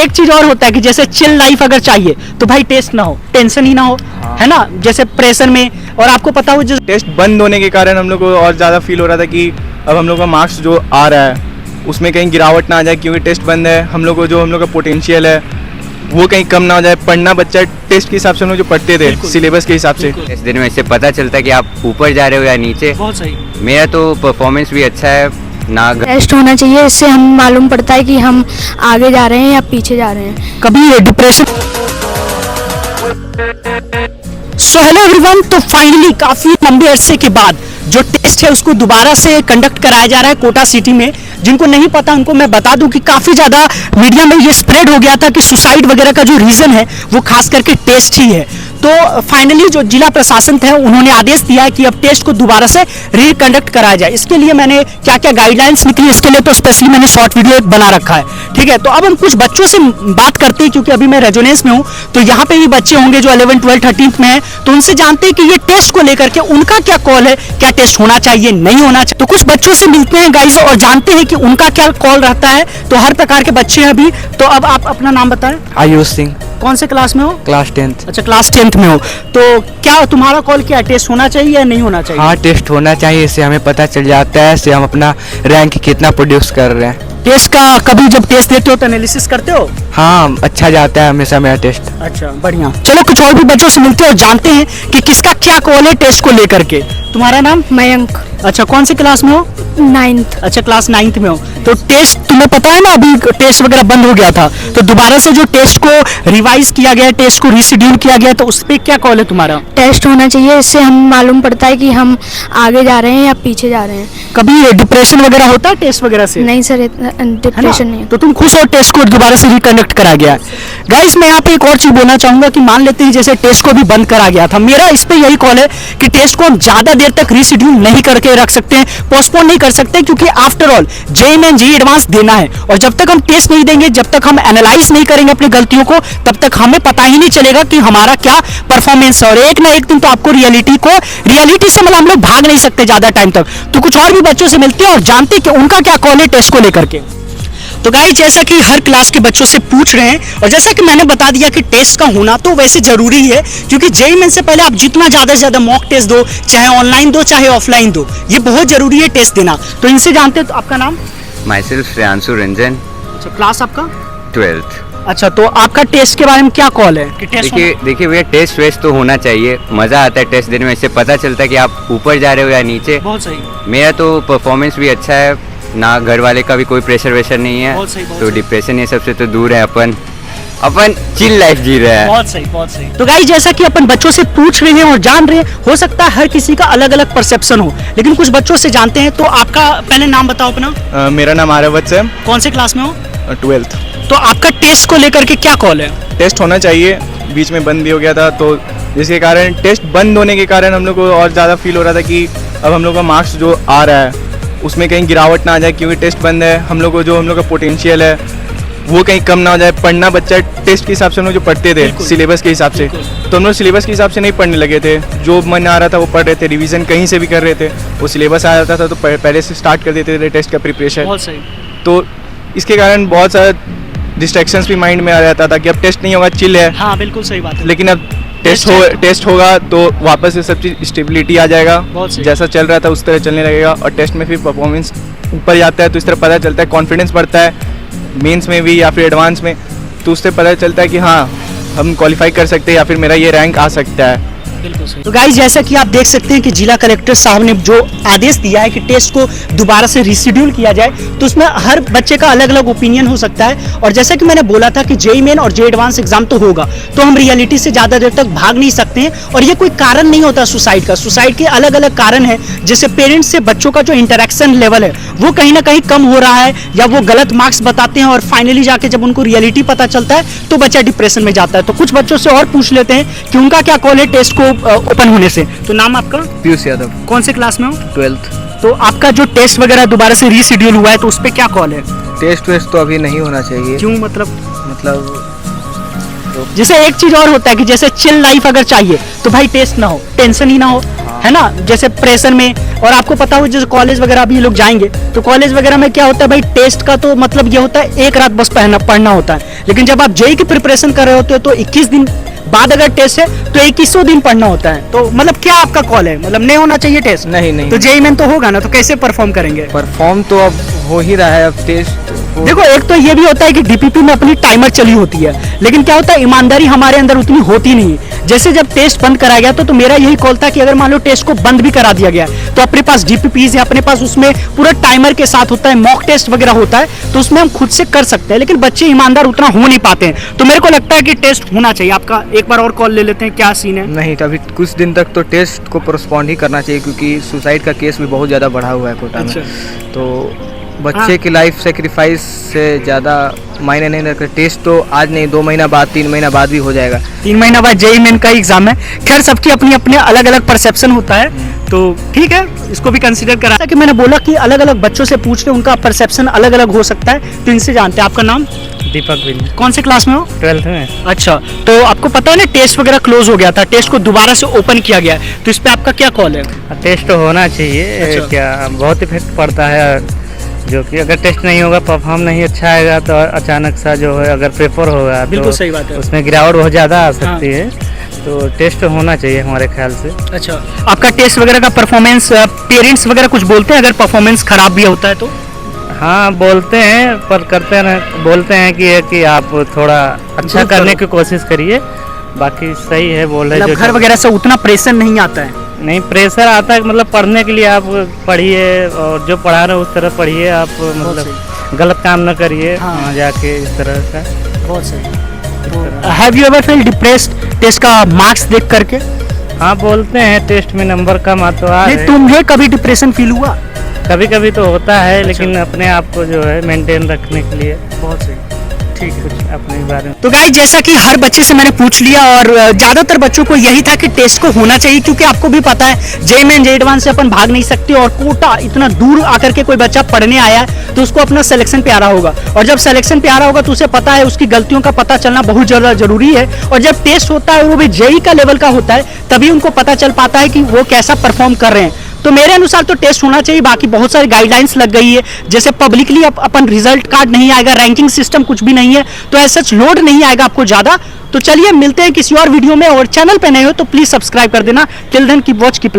एक चीज और होता है कि जैसे चिल लाइफ अगर चाहिए तो भाई टेस्ट ना हो, टेंशन ही ना हो, है ना, जैसे प्रेशर में। और आपको पता हो जो टेस्ट बंद होने के कारण हम लोग को और ज़्यादा फील हो रहा था कि अब हम लोग का मार्क्स जो आ रहा है उसमें कहीं गिरावट ना आ जाए, क्योंकि टेस्ट बंद है। हम लोग को जो हम लोग का पोटेंशियल है वो कहीं कम ना हो जाए। पढ़ना बच्चा टेस्ट के हिसाब से हम लोग जो पढ़ते थे सिलेबस के हिसाब से, इस दिन में इससे पता चलता है कि आप ऊपर जा रहे हो या नीचे। बहुत सही। मेरा तो परफॉर्मेंस भी अच्छा है ना। टेस्ट होना चाहिए, इससे हम मालूम पड़ता है कि हम आगे जा रहे हैं या पीछे जा रहे हैं। कभी डिप्रेशन। सो हेलो एवरीवन, तो फाइनली काफी लंबे अरसे के बाद जो टेस्ट है उसको दोबारा से कंडक्ट कराया जा रहा है कोटा सिटी में। जिनको नहीं पता उनको मैं बता दूं कि काफी ज्यादा मीडिया में ये स्प्रेड हो गया था कि सुसाइड वगैरह का जो रीजन है वो खास करके टेस्ट ही है। तो फाइनली जो जिला प्रशासन है उन्होंने आदेश दिया है कि अब टेस्ट को दोबारा से रीकंडक्ट कराया जाए। इसके लिए मैंने क्या क्या गाइडलाइंस निकली इसके लिए तो स्पेशली मैंने शॉर्ट वीडियो एक बना रखा है, ठीक है। तो अब हम कुछ बच्चों से बात करते हैं, क्योंकि अभी मैं रेजोनेंस में हूँ तो यहाँ पे भी बच्चे होंगे जो 11, 12, 13 में है, तो उनसे जानते हैं कि ये टेस्ट को लेकर के उनका क्या कॉल है, क्या टेस्ट होना चाहिए नहीं होना चाहिए। तो कुछ बच्चों से मिलते हैं गाइस और जानते हैं कि उनका क्या कॉल रहता है। तो हर प्रकार के बच्चे हैं अभी। तो अब आप अपना नाम बताएं। आयुष सिंह, कौन से क्लास में हो? Class 10th। अच्छा, क्लास 10th में हो। तो क्या तुम्हारा कॉल क्या टेस्ट होना चाहिए या नहीं होना चाहिए? हाँ, टेस्ट होना चाहिए, इससे हमें पता चल जाता है, इससे हम अपना रैंक कितना प्रोड्यूस कर रहे हैं। टेस्ट का कभी जब टेस्ट देते हो तो एनालिसिस करते हो? हाँ, अच्छा जाता है हमेशा मेरा टेस्ट। अच्छा, बढ़िया। चलो कुछ और भी बच्चों से मिलते हैं और जानते हैं कि किसका क्या कॉल है टेस्ट को लेकर के। तुम्हारा नाम? मयंक। अच्छा, कौन सी क्लास में हो? 9th। अच्छा, क्लास 9th में हो। तो टेस्ट तुम्हें पता है ना, अभी टेस्ट वगैरह बंद हो गया था तो दोबारा से जो टेस्ट को रिवाइज किया गया, टेस्ट को रीशेड्यूल किया गया, तो उस पर क्या कॉल है तुम्हारा? टेस्ट होना चाहिए, इससे हम मालूम पड़ता है कि हम आगे जा रहे हैं या पीछे जा रहे हैं। कभी डिप्रेशन वगैरह होता है टेस्ट वगैरह से? नहीं सर, डिप्रेशन नहीं। तो तुम खुश हो टेस्ट को दोबारा से रिकंडक्ट करा गया। गाइस, मैं यहाँ पे एक और चीज बोलना चाहूंगा कि मान लेते हैं जैसे टेस्ट को भी बंद करा गया था, मेरा इस पे यही कॉल है कि टेस्ट को हम ज्यादा देर तक रीशेड्यूल नहीं करके रख सकते हैं, पोस्टपोन नहीं कर सकते, क्योंकि after all JEE main JEE advance देना है। और जब तक हम टेस्ट नहीं देंगे, जब तक हम एनालाइज नहीं करेंगे अपनी गलतियों को, तब तक हमें पता ही नहीं चलेगा कि हमारा क्या परफॉर्मेंस है। और एक ना एक दिन तो आपको रियलिटी से मतलब हम लोग भाग नहीं सकते ज्यादा टाइम तक। तो कुछ और भी बच्चों से मिलते हैं और जानते हैं कि उनका क्या कॉल है टेस्ट को लेकर के। तो गाइस, जैसा कि हर क्लास के बच्चों से पूछ रहे हैं और जैसा कि मैंने बता दिया कि टेस्ट का होना तो वैसे जरूरी है, क्योंकि जेईई मेन से पहले आप जितना ज्यादा से ज्यादा मॉक टेस्ट दो, चाहे ऑनलाइन दो चाहे ऑफलाइन दो, ये बहुत जरूरी है टेस्ट देना। तो इनसे जानते हैं। तो आपका नाम? My self Shreyanshu Ranjan. अच्छा, क्लास आपका? 12th। अच्छा, तो आपका टेस्ट के बारे में क्या कॉल है कि टेस्ट? देखिए भैया, टेस्ट वेस्ट तो होना चाहिए, मज़ा आता है टेस्ट देने में, इससे पता चलता है कि आप ऊपर जा रहे हो या नीचे। बहुत सही। मेरा तो परफॉर्मेंस भी अच्छा है ना, घर वाले का भी कोई प्रेशर वेशर नहीं है। बहुत सही, बहुत तो सही। डिप्रेशन ये सबसे तो दूर है, अपन चिल लाइफ जी रहे हैं। बहुत सही, बहुत सही। तो गाइस, जैसा कि अपन बच्चों से पूछ रहे हैं और जान रहे हैं, हो सकता है हर किसी का अलग अलग परसेप्शन हो, लेकिन कुछ बच्चों से जानते हैं। तो आपका पहले नाम बताओ अपना। मेरा नाम आर्यवत्स है। कौन से क्लास में हो? 12th। तो आपका टेस्ट को लेकर के क्या कॉल है? टेस्ट होना चाहिए, बीच में बंद भी हो गया था, तो जिसके कारण टेस्ट बंद होने के कारण हम लोग को और ज़्यादा फील हो रहा था कि अब हम लोग का मार्क्स जो आ रहा है उसमें कहीं गिरावट ना आ जाए, क्योंकि टेस्ट बंद है। हम लोग को जो हम लोग का पोटेंशियल है वो कहीं कम ना हो जाए। पढ़ना बच्चा टेस्ट के हिसाब से हम लोग जो पढ़ते थे सिलेबस के हिसाब से, तो हम लोग सिलेबस के हिसाब से नहीं पढ़ने लगे थे। जो मन आ रहा था वो पढ़ रहे थे, रिवीजन कहीं से भी कर रहे थे। वो सिलेबस आ जाता था तो पहले से स्टार्ट कर देते थे टेस्ट का प्रिपरेशन। बहुत सही। तो इसके कारण बहुत सारा डिस्ट्रैक्शंस भी माइंड में आ जाता था कि अब टेस्ट नहीं होगा, चिल है। हाँ, बिल्कुल सही बात है। लेकिन अब टेस्ट होगा तो वापस से सब चीज़ स्टेबिलिटी आ जाएगा, जैसा चल रहा था उस तरह चलने लगेगा। और टेस्ट में फिर परफॉर्मेंस ऊपर जाता है तो इस तरह पता चलता है, कॉन्फिडेंस बढ़ता है मेंस में भी या फिर एडवांस में, तो उससे पता चलता है कि हाँ हम क्वालिफाई कर सकते हैं या फिर मेरा ये रैंक आ सकता है। तो गाइस, जैसा कि आप देख सकते हैं कि जिला कलेक्टर साहब ने जो आदेश दिया है कि टेस्ट को दोबारा से रीशेड्यूल किया जाए, तो उसमें हर बच्चे का अलग अलग ओपिनियन हो सकता है। और जैसा कि मैंने बोला था कि जेईई मेन और जेईई एडवांस एग्जाम तो होगा, तो हम रियलिटी से ज्यादा देर तक भाग नहीं सकते हैं। और ये कोई कारण नहीं होता सुसाइड का। सुसाइड के अलग अलग कारण है, जैसे पेरेंट्स से बच्चों का जो इंटरेक्शन लेवल है वो कहीं ना कहीं कम हो रहा है, या वो गलत मार्क्स बताते हैं और फाइनली जाके जब उनको रियलिटी पता चलता है तो बच्चा डिप्रेशन में जाता है। तो कुछ बच्चों से और पूछ लेते हैं कि उनका क्या कॉल है टेस्ट को ओपन होने से। तो नाम आपका? पीयूष यादव। कौन से क्लास में हो? 12th। तो आपका जो टेस्ट वगैरह दोबारा से रीशेड्यूल हुआ है तो उस पे क्या कॉल है? टेस्ट वेस्ट तो अभी नहीं होना चाहिए। क्यों? मतलब तो जैसे एक चीज और होता है कि जैसे चिल लाइफ अगर चाहिए तो भाई टेस्ट ना हो, टेंशन ही ना हो, है ना, जैसे प्रेशर में। और आपको पता हो जैसे कॉलेज वगैरह भी ये लोग जाएंगे तो कॉलेज वगैरह में क्या होता है भाई, टेस्ट का तो मतलब ये होता है एक रात बस पढ़ना होता है, लेकिन जब आप जेईई की प्रिपरेशन कर रहे होते हो तो 21 दिन बाद अगर टेस्ट है तो 21 दिन पढ़ना होता है। तो मतलब क्या आपका कॉल है, मतलब नहीं होना चाहिए टेस्ट? नहीं तो जेईई में तो होगा ना, तो कैसे परफॉर्म करेंगे? परफॉर्म तो अब हो ही रहा है, अब टेस्ट देखो एक तो ये भी होता है कि डीपीपी में अपनी टाइमर चली होती है, लेकिन क्या होता है ईमानदारी हमारे अंदर उतनी होती नहीं है। जैसे जब टेस्ट बंद करा गया तो मेरा यही कॉल था कि अगर मान लो टेस्ट को बंद भी करा दिया गया तो अपने पास डीपीपीज है, अपने पास उसमें पूरा टाइमर के साथ होता है, मॉक टेस्ट वगैरह होता है, तो उसमें हम खुद से कर सकते हैं। लेकिन बच्चे ईमानदार उतना हो नहीं पाते हैं, तो मेरे को लगता है कि टेस्ट होना चाहिए। आपका एक बार और कॉल ले लेते हैं, क्या सीन है? नहीं, तो अभी कुछ दिन तक तो टेस्ट को पोस्टपोन ही करना चाहिए, क्योंकि सुसाइड का केस भी बहुत ज़्यादा बढ़ा हुआ है कोटा में। तो बच्चे की लाइफ सेक्रीफाइस से ज़्यादा मायने नहीं रखते। टेस्ट तो आज नहीं, 2 महीना बाद, 3 महीना बाद भी हो जाएगा। 3 महीना बाद जेईई मेन का एग्जाम है। खैर सबकी अपनी अपने अलग अलग परसेप्शन होता है, तो ठीक है, इसको भी कंसीडर करा। जैसा कि मैंने बोला कि अलग अलग बच्चों से पूछ के उनका परसेप्शन अलग अलग हो सकता है, तो इनसे जानते हैं। आपका नाम? दीपक बिंद, कौन से क्लास में हो? 12th में। अच्छा, तो आपको पता है ना टेस्ट वगैरह क्लोज हो गया था, टेस्ट को दोबारा से ओपन किया गया है, तो इस पे आपका क्या कॉल है? टेस्ट तो होना चाहिए। अच्छा। क्या बहुत इफेक्ट पड़ता है, जो कि अगर टेस्ट नहीं होगा, परफॉर्म नहीं अच्छा आएगा तो अचानक सा जो है अगर पेपर होगा बिल्कुल तो सही बात है। उसमें गिरावट बहुत ज़्यादा आ सकती है। तो टेस्ट होना चाहिए हमारे ख्याल से। अच्छा, आपका टेस्ट वगैरह का परफॉर्मेंस पेरेंट्स वगैरह कुछ बोलते हैं अगर परफॉर्मेंस खराब भी होता है तो? हाँ बोलते हैं, पर करते ना, बोलते हैं कि आप थोड़ा अच्छा Improve करने करो। की कोशिश करिए, बाकी सही है बोल रहे मतलब घर वगैरह से उतना प्रेशर नहीं आता है? नहीं, प्रेशर आता है, मतलब पढ़ने के लिए आप पढ़िए और जो पढ़ा रहे हो उस तरह पढ़िए आप, मतलब गलत काम न करिए हाँ। वहाँ जाके इस तरह का। बहुत सही। Have you ever feel depressed test का मार्क्स देख करके? हाँ बोलते हैं टेस्ट में नंबर कम आ तो आ नहीं, रहे। तुम्हें कभी डिप्रेशन फील हुआ? कभी कभी तो होता है, अच्छा। लेकिन अपने आप को जो है मेंटेन रखने के लिए बहुत सही, ठीक है। कुछ अपने बारे में। तो गाइस जैसा कि हर बच्चे से मैंने पूछ लिया और ज़्यादातर बच्चों को यही था कि टेस्ट को होना चाहिए, क्योंकि आपको भी पता है जेईई मेन जेईई एडवांस से अपन भाग नहीं सकते, और कोटा इतना दूर आकर के कोई बच्चा पढ़ने आया है तो उसको अपना सिलेक्शन पे आ रहा होगा, और जब सिलेक्शन पे आ रहा होगा तो उसे पता है उसकी गलतियों का पता चलना बहुत ज़्यादा जरूरी है। और जब टेस्ट होता है वो भी जेईई का लेवल का होता है, तभी उनको पता चल पाता है कि वो कैसा परफॉर्म कर रहे हैं। तो मेरे अनुसार तो टेस्ट होना चाहिए। बाकी बहुत सारी गाइडलाइंस लग गई है, जैसे पब्लिकली अपन रिजल्ट कार्ड नहीं आएगा, रैंकिंग सिस्टम कुछ भी नहीं है, तो ऐसा लोड नहीं आएगा आपको ज़्यादा। तो चलिए मिलते हैं किसी और वीडियो में, और चैनल पे नए हो तो प्लीज़ सब्सक्राइब कर देना। Till then keep watch keep love.